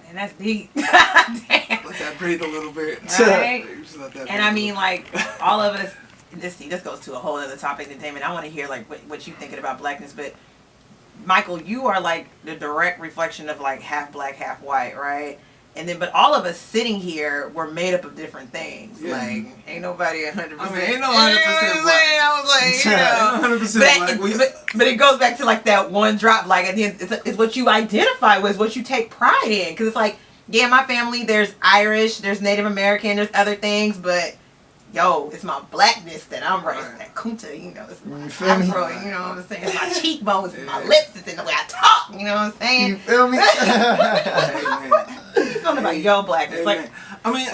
And that's deep. Damn. Let that breathe a little bit. Right? Just let that And I mean, like, all of us, this goes to a whole other topic, and Damon, I want to hear, like, what you thinking about blackness, but Michael, you are, like, the direct reflection of, like, half black, half white, right? And then, but all of us sitting here were made up of different things. Yeah. Like, ain't nobody 100%. I mean, ain't no 100% black. I was like, you know. 100% black. But it goes back to, like, that one drop. Like, at the end, it's what you identify with, what you take pride in. Because it's like, yeah, my family, there's Irish, there's Native American, there's other things, but yo, it's my blackness that I'm raising. That kunta, you know, it's my afro, you know what I'm saying? It's my cheekbones, it's my lips, it's in the way I talk, you know what I'm saying? You feel me? Something about your blackness. Like, I mean,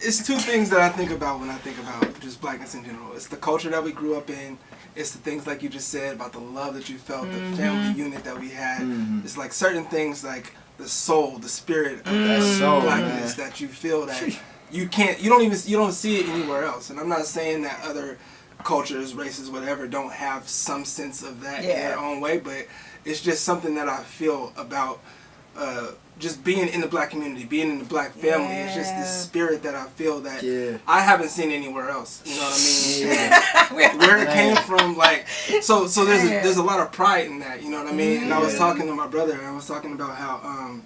it's two things that I think about when I think about just blackness in general. It's the culture that we grew up in. It's the things like you just said about the love that you felt, the family unit that we had. It's like certain things like the soul, the spirit of that blackness that you feel that you don't see it anywhere else. And I'm not saying that other cultures, races, whatever, don't have some sense of that in their own way, but it's just something that I feel about just being in the black community, being in the black family. It's just this spirit that I feel that I haven't seen anywhere else. You know what I mean? Where it came from, like, so there's a lot of pride in that. You know what I mean? And I was talking to my brother, and I was talking about how,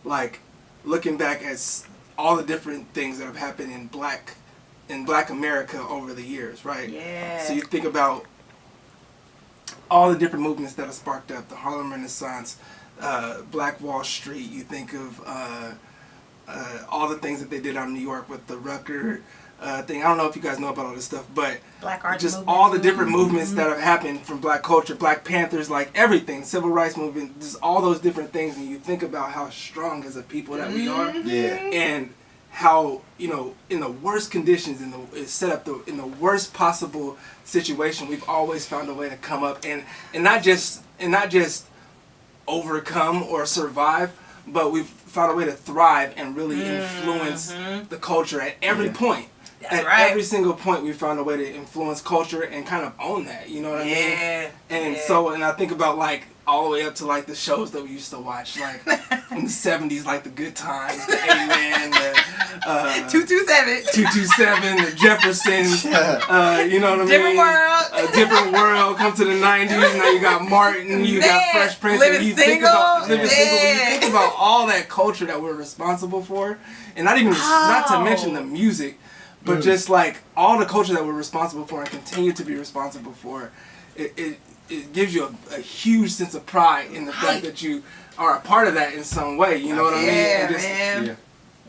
like, looking back at all the different things that have happened in black America over the years, right? Yeah. So you think about all the different movements that have sparked up, the Harlem Renaissance, Black Wall Street. You think of all the things that they did out in New York with the Rucker thing. I don't know if you guys know about all this stuff, but just all the different movements that have happened from black culture, Black Panthers, like everything, civil rights movement, just all those different things. And you think about how strong as a people that we are, and how, you know, in the worst conditions, in the worst possible situation, we've always found a way to come up and not just overcome or survive, but we've found a way to thrive and really influence the culture at every point. Every single point, we found a way to influence culture and kind of own that. You know what I mean? And so, and I think about, like, all the way up to, like, the shows that we used to watch, like in the 70s, like the Good Times, the A-Man, the 227, the Jeffersons. You know what I mean? Different world. Come to the 90s, now you got Martin, you got Fresh Prince. Living Single. When you think about all that culture that we're responsible for, and not to mention the music, but just like all the culture that we're responsible for and continue to be responsible for, it gives you a huge sense of pride in the fact that you are a part of that in some way. You know what I mean? And just,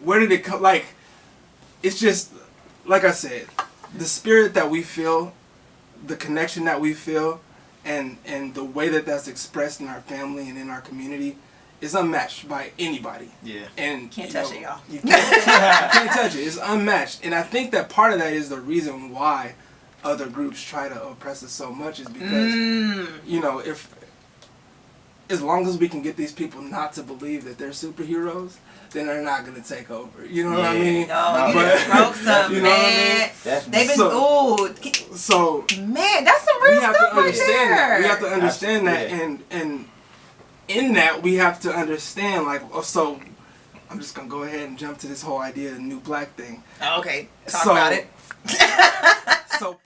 where did it come? Like, it's just, like I said, the spirit that we feel, the connection that we feel, and the way that that's expressed in our family and in our community is unmatched by anybody. Yeah. And can't touch it, y'all. You can't touch it. It's unmatched. And I think that part of that is the reason why other groups try to oppress us so much, is because, you know, as long as we can get these people not to believe that they're superheroes, then they're not going to take over. You know what I mean? No, you broke some, you know man. What I mean? They've been, so man, that's some real stuff right there. We have to understand that, and in that, we have to understand, like, so I'm just going to go ahead and jump to this whole idea of the new black thing. Okay, talk about it. So